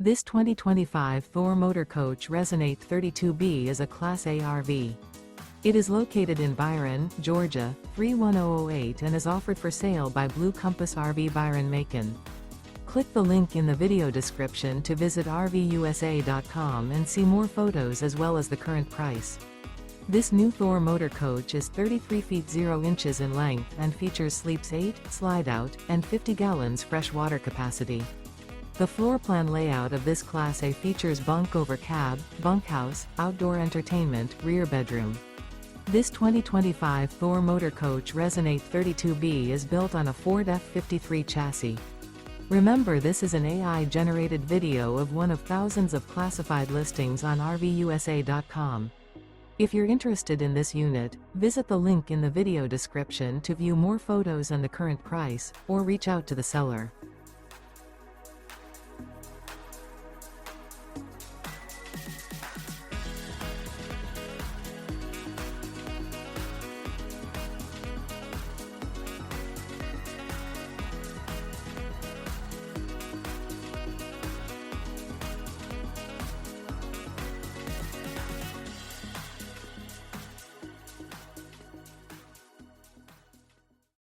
This 2025 Thor Motor Coach Resonate 32B is a Class A RV. It is located in Byron, Georgia, 31008 and is offered for sale by Blue Compass RV Byron-Macon. Click the link in the video description to visit RVUSA.com and see more photos as well as the current price. This new Thor Motor Coach is 33 feet 0 inches in length and features sleeps 8, slide-out, and 50 gallons fresh water capacity. The floor plan layout of this Class A features bunk over cab, bunkhouse, outdoor entertainment, rear bedroom. This 2025 Thor Motor Coach Resonate 32B is built on a Ford F-53 chassis. Remember, this is an AI-generated video of one of thousands of classified listings on RVUSA.com. If you're interested in this unit, visit the link in the video description to view more photos and the current price, or reach out to the seller.